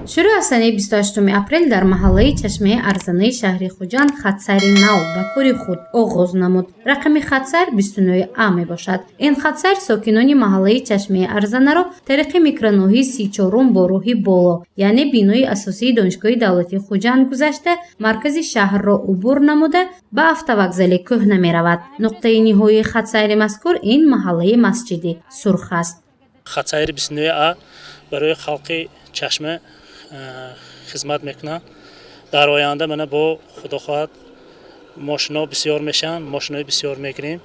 شروع از سنه 28 اپریل در محله چشمه ارزنه شهر خوجند خطسری نو به کاری خود آغاز نمود. رقم خطسر 29 آ می باشد. این خطسر ساکنان محله چشمه ارزنه را طریق میکرانوحی 34 با راهی بالا یعنی بینای اساسی دانشگاه دولتی خوجند گذشته مرکز شهر را عبور نموده به автовокзали کهنه می رود. نقطه نهایی خطسر مذکور این محله مسجد سرخ است. خطسر 29 آ برای خلق چشمه خدمت میکنن. در آینده من با خدا خواهد ماشینا بسیار میشن، ماشینای بسیار میگیریم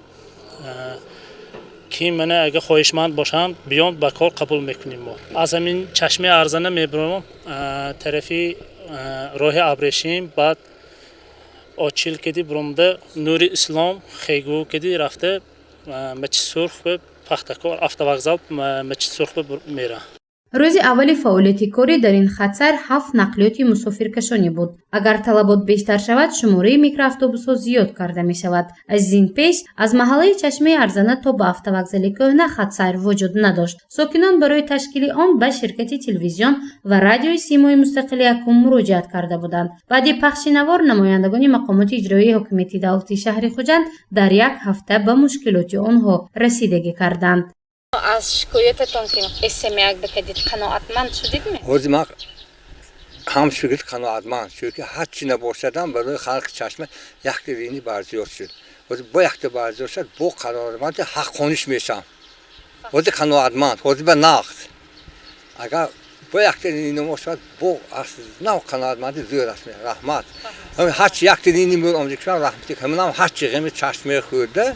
که من اگه خواهشمند باشم بیان به کار قبول میکنیم. ما از همین چشمه ارزنه میبرم طرفی راه ابریشم، بعد آچیل کدی برمده نور اسلام خیگو کدی رفته مچ سرخ به پختکار автовокзал مچ سرخ به میره. روز اول فعالیت کاری در این خطسر 7 نقلیات مسافرکشانی بود. اگر طلبات بیشتر شود شماره میکرواتوبوس‌ها زیاد کرده می شود. از این پیش از محله چشمه ارزنه تا به автовокзали کهنه خطسر وجود نداشت. ساکنان برای تشکیل آن به شرکت تلویزیون و رادیوی سیمای مستقل یکم مراجعت کرده بودند. بعد پخش نوار نمایندگان مقامات اجرایی حکومت دولتی شهر خوجند در یک هفته به مشکلات آنها رسیدگی کردند. از شکایتتون که استماع بکردید قناعتمند شدید می؟ روزی ما هم شکل قناعتمند شد که هر چی نباشدم برای خلق چشمه یک دینی بازیار شد. روزی با یک بازیار شد با قرارمند حق خونش میشم. روزی قناعتمند، روزی به نقد. اگر با یک دینی نباشد با نه قناعتمندی زیاد است. رحمت. هر چی یک دینی میگم امریکا رحمتی که هم هر چی غمی چشمه خورده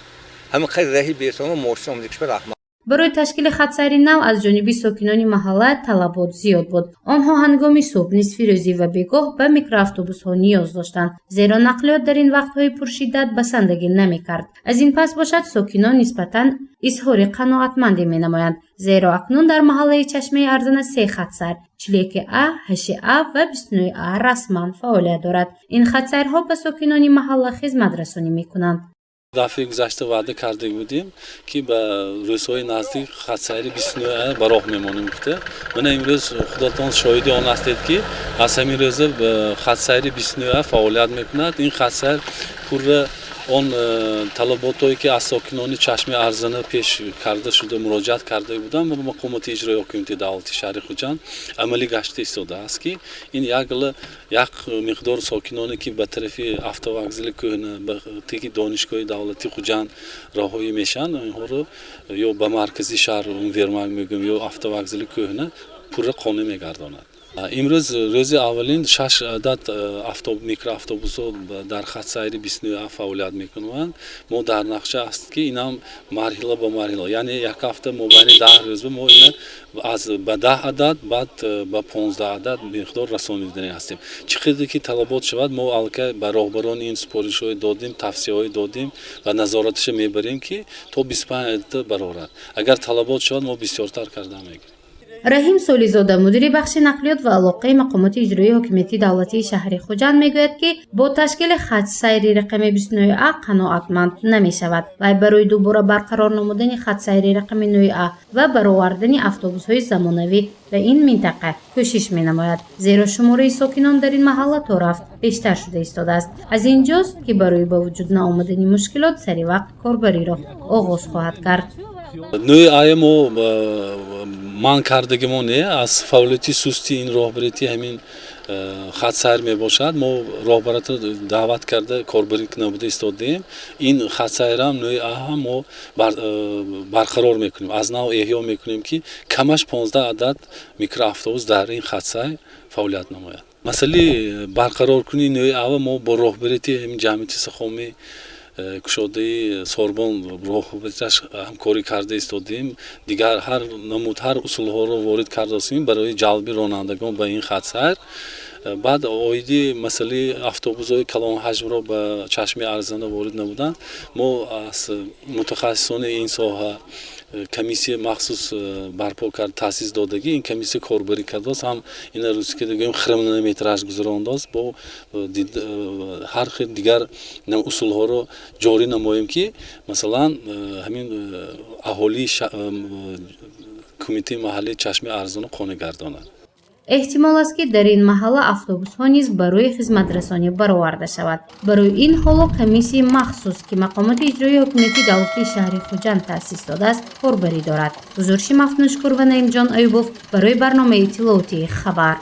همین خیلی رهی بیسوم موشم امریکا رحمت. برای تشکیل خطسری نو از جانب ساکنان محله طلبات زیاد بود. آنها هنگام صبح، نصف روزی و بیگاه به میکرواتوبوس‌ها نیاز داشتند، زیرا نقلیات در این وقت‌های پرشدت بسندگی نمی‌کرد. از این پس باشد ساکنان نسبتاً اظهار قناعتمندی می‌نمایند، زیرا اکنون در محله چشمه ارزنه 3 خطسر 41 آ، 8 آ و 29 آ رسما فعالیت دارد. این خطسرها به ساکنان محله خدمت رسانی می‌کنند. دفعه گذشته وعده کرده بودیم که به روزهای نزدیک خطسری 29 به راه میمانیم گفته. من امروز خداتان شاهد آن هستید که از همین روز خطسری 29 فعالیت میکند. این خطسر پر اون طلباتی که از ساکنان چشمه ارزنه پیش کرده شده مراجعت کرده بودن و مقامات اجرایی حکومت دولتی شهر خوجند عملی گشته ایستاده است که این یک مقدار ساکنانی که به طرف автовокзали کهنه به تیک دانشگاه دولتی خوجند راهی میشن اینها رو یا به مرکزی شهر اونورمال میگم یا автовокзали کهنه پر قانع میگرداند. امروز روز اولین 6 عدد میکرواتوبوس در خطسری 29 فعالیت میکنند. ما در نقشه است که این هم مرحله به مرحله یعنی یک هفته مابین 10 روز ما اینا از به 10 عدد بعد به 15 عدد مقدار رسانیدنی هستیم. چقدر که طلبات شود ما الکه به راهبران این سپارش‌های دادیم، توصیه‌های دادیم و نظارتش میبریم که تا 25 عدد برآورد. اگر طلبات شود ما بسیارتر کرده میگیم. رحیم سولیزاده مدیر بخش نقلیات و علاقه مقامات اجرایی حکومت دولتی شهر خوجند میگوید که با تشکیل خطسری رقم 29 آ قناعتمند نمی شود و برای دوباره برقرار نمودن خطسری رقم 9 آ و برآوردن اتوبوس‌های زمانوی به این منطقه کوشش می نماید، زیرا شماره ساکنان در این محله تا رفت بیشتر شده ایستاده است. از اینجاست که برای با وجود نآمدن مشکلات سری وقت کاربری را آغاز خواهد کرد. نوع آیمو مان کردگیمون از فعالیتی سستی این راهبریتی همین خطسر می باشد. ما راهبرت دعوت کرده کاربری نبوده ایستادیم. این خطسر هم نوع هم ما برقرار میکنیم، از نو احیا میکنیم که کمش 15 عدد میکرواتوبوس در این خطسر فعالیت نماید. مسئله برقرار کنی نوع اول ما با راهبریتی همین جمعیتی سخامی کشاده سوربن راهبریش همکاری کرده ایستادیم. دیگر هر نمود هر اصول ها رو وارد کرده هستیم برای جلب رانندگان به این خطسر. بعد آیدی مسئله اتوبوس‌های کلان حجم را به چشمه ارزنه وارد نمودند. ما از متخصصان این ساحه کمیسی مخصوص برپا کرد تاسیس دادگی این کمیسی کاربری کرده است. هم این روزی که دیگه خرمنامترش گذرانده است با هر خیلی دیگر اصول ها رو جاری نماییم که مثلا همین اهالی کمیته محلی چشمه ارزان قانع گرداند. эҳтимол аст ки дар ин маҳалла автобусҳо низ барои хизматрасонӣ бароварда шавад. Барои ин ҳоло комиссияи махсус ки мақомоти иҷроии ҳокимияти давлати шаҳри Хуҷанд таъсис додааст корбарӣ дорад. Гузориши Мафнуншкур ва Наимҷон Оюбов барои барномаи иттилоотии Хабар.